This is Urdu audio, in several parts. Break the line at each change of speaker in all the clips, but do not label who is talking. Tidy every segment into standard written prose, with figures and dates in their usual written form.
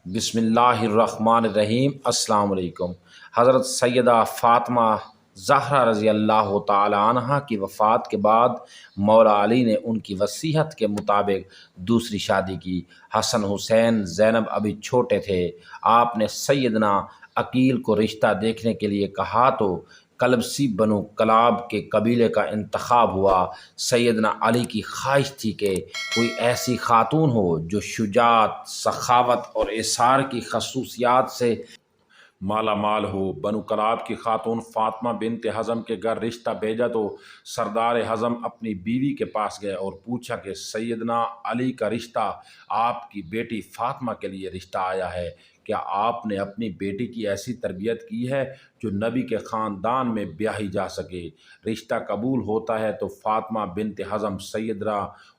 بسم اللہ الرحمن الرحیم۔ السلام علیکم۔ حضرت سیدہ فاطمہ زہرا رضی اللہ تعالی عنہا کی وفات کے بعد مولا علی نے ان کی وصیت کے مطابق دوسری شادی کی۔ حسن حسین زینب ابھی چھوٹے تھے۔ آپ نے سیدنا عقیل کو رشتہ دیکھنے کے لیے کہا تو کلبسی بنو کلاب کے قبیلے کا انتخاب ہوا۔ سیدنا علی کی خواہش تھی کہ کوئی ایسی خاتون ہو جو شجاعت، سخاوت اور ایثار کی خصوصیات سے مالا مال ہو۔ بنو کلاب کی خاتون فاطمہ بنت حزم کے گھر رشتہ بھیجا تو سردار حزم اپنی بیوی کے پاس گئے اور پوچھا کہ سیدنا علی کا رشتہ آپ کی بیٹی فاطمہ کے لیے رشتہ آیا ہے، کیا آپ نے اپنی بیٹی کی ایسی تربیت کی ہے جو نبی کے خاندان میں بیاہی جا سکے؟ رشتہ قبول ہوتا ہے تو فاطمہ بنت حزم سیدنا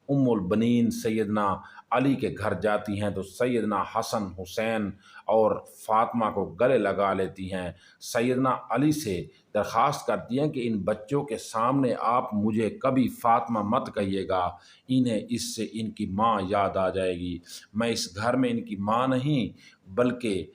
البنین سیدنا علی کے گھر جاتی ہیں تو سیدنا حسن حسین اور فاطمہ کو گلے لگا لیتی ہیں۔ سیدنا علی سے درخواست کرتی ہیں کہ ان بچوں کے سامنے آپ مجھے کبھی فاطمہ مت کہیے گا، انہیں اس سے ان کی ماں یاد آ جائے گی۔ میں اس گھر میں ان کی ماں نہیں بلکہ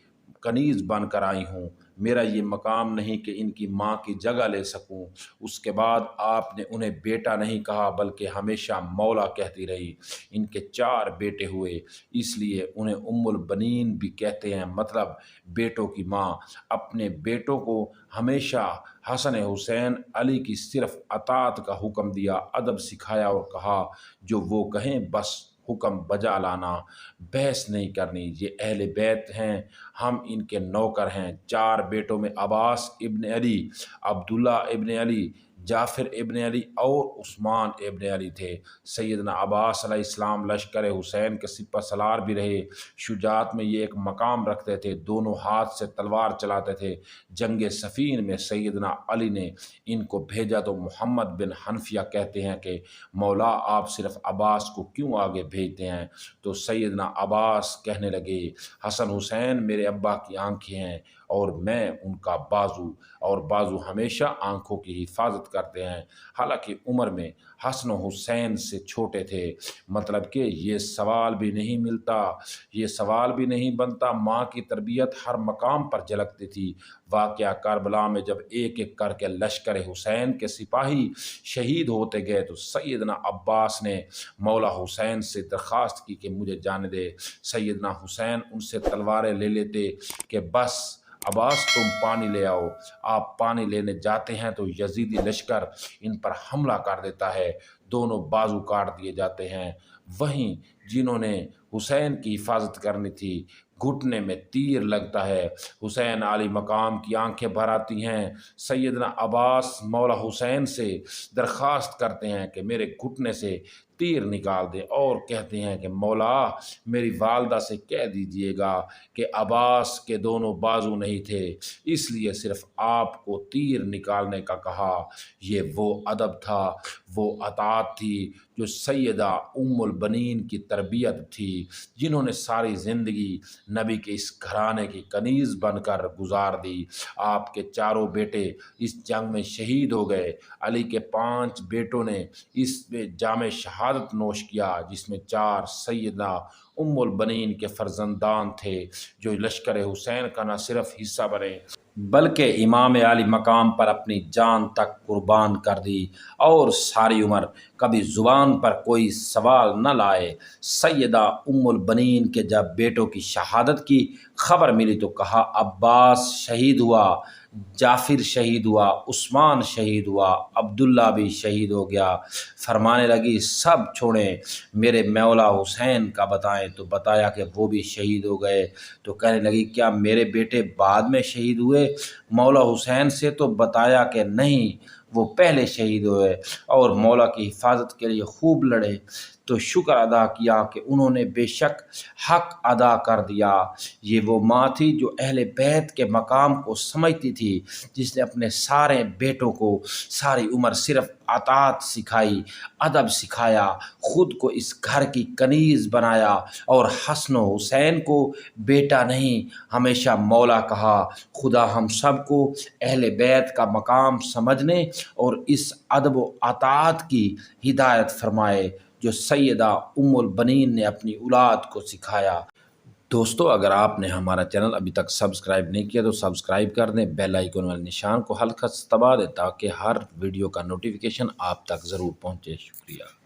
کنیز بن کر آئی ہوں، میرا یہ مقام نہیں کہ ان کی ماں کی جگہ لے سکوں۔ اس کے بعد آپ نے انہیں بیٹا نہیں کہا بلکہ ہمیشہ مولا کہتی رہی۔ ان کے 4 بیٹے ہوئے، اس لیے انہیں البنین بھی کہتے ہیں، مطلب بیٹوں کی ماں۔ اپنے بیٹوں کو ہمیشہ حسن حسین علی کی صرف اطاعت کا حکم دیا، ادب سکھایا اور کہا جو وہ کہیں بس حکم بجا لانا، بحث نہیں کرنی، یہ اہل بیت ہیں، ہم ان کے نوکر ہیں۔ 4 بیٹوں میں عباس ابن علی، عبداللہ ابن علی، جعفر ابن علی اور عثمان ابن علی تھے۔ سیدنا عباس علیہ السلام لشکر حسین کے سپہ سالار بھی رہے۔ شجاعت میں یہ ایک مقام رکھتے تھے، دونوں ہاتھ سے تلوار چلاتے تھے۔ جنگ صفین میں سیدنا علی نے ان کو بھیجا تو محمد بن حنفیہ کہتے ہیں کہ مولا آپ صرف عباس کو کیوں آگے بھیجتے ہیں؟ تو سیدنا عباس کہنے لگے حسن حسین میرے ابا کی آنکھیں ہیں اور میں ان کا بازو، اور بازو ہمیشہ آنکھوں کی حفاظت کرتے ہیں۔ حالانکہ عمر میں حسن و حسین سے چھوٹے تھے، مطلب کہ یہ سوال بھی نہیں بنتا، ماں کی تربیت ہر مقام پر جھلکتی تھی۔ واقعہ کربلا میں جب ایک ایک کر کے لشکر حسین کے سپاہی شہید ہوتے گئے تو سیدنا عباس نے مولا حسین سے درخواست کی کہ مجھے جانے دے۔ سیدنا حسین ان سے تلواریں لے لیتے کہ بس عباس تم پانی لے آؤ۔ آپ پانی لینے جاتے ہیں تو یزیدی لشکر ان پر حملہ کر دیتا ہے، دونوں بازو کاٹ دیے جاتے ہیں۔ وہیں جنہوں نے حسین کی حفاظت کرنی تھی، گھٹنے میں تیر لگتا ہے، حسین علی مقام کی آنکھیں بھر آتی ہیں۔ سیدنا عباس مولا حسین سے درخواست کرتے ہیں کہ میرے گھٹنے سے تیر نکال دے اور کہتے ہیں کہ مولا میری والدہ سے کہہ دیجئے گا کہ عباس کے دونوں بازو نہیں تھے، اس لیے صرف آپ کو تیر نکالنے کا کہا۔ یہ وہ ادب تھا، وہ اطاعت تھی جو سیدہ البنین کی تربیت تھی، جنہوں نے ساری زندگی نبی کے اس گھرانے کی کنیز بن کر گزار دی۔ آپ کے 4 بیٹے اس جنگ میں شہید ہو گئے۔ علی کے 5 بیٹوں نے اس میں جام شہادت نوش کیا، جس میں 4 سیدہ البنین کے فرزندان تھے جو لشکر حسین کا نہ صرف حصہ بنے بلکہ امام علی مقام پر اپنی جان تک قربان کر دی، اور ساری عمر کبھی زبان پر کوئی سوال نہ لائے۔ سیدہ البنین کے جب بیٹوں کی شہادت کی خبر ملی تو کہا عباس شہید ہوا، جعفر شہید ہوا، عثمان شہید ہوا، عبداللہ بھی شہید ہو گیا۔ فرمانے لگی سب چھوڑیں، میرے مولا حسین کا بتائیں، تو بتایا کہ وہ بھی شہید ہو گئے۔ تو کہنے لگی کیا میرے بیٹے بعد میں شہید ہوئے؟ مولا حسین سے تو بتایا کہ نہیں، وہ پہلے شہید ہوئے اور مولا کی حفاظت کے لیے خوب لڑے۔ تو شکر ادا کیا کہ انہوں نے بے شک حق ادا کر دیا۔ یہ وہ ماں تھی جو اہل بیت کے مقام کو سمجھتی تھی، جس نے اپنے سارے بیٹوں کو ساری عمر صرف اطاعت سکھائی، ادب سکھایا، خود کو اس گھر کی کنیز بنایا اور حسن و حسین کو بیٹا نہیں ہمیشہ مولا کہا۔ خدا ہم سب کو اہل بیت کا مقام سمجھنے اور اس ادب و اطاعت کی ہدایت فرمائے جو سیدہ البنین نے اپنی اولاد کو سکھایا۔ دوستو اگر آپ نے ہمارا چینل ابھی تک سبسکرائب نہیں کیا تو سبسکرائب کر دیں، بیل آئیکن والے نشان کو ہلکا سے دبا دیں تاکہ ہر ویڈیو کا نوٹیفیکیشن آپ تک ضرور پہنچے۔ شکریہ۔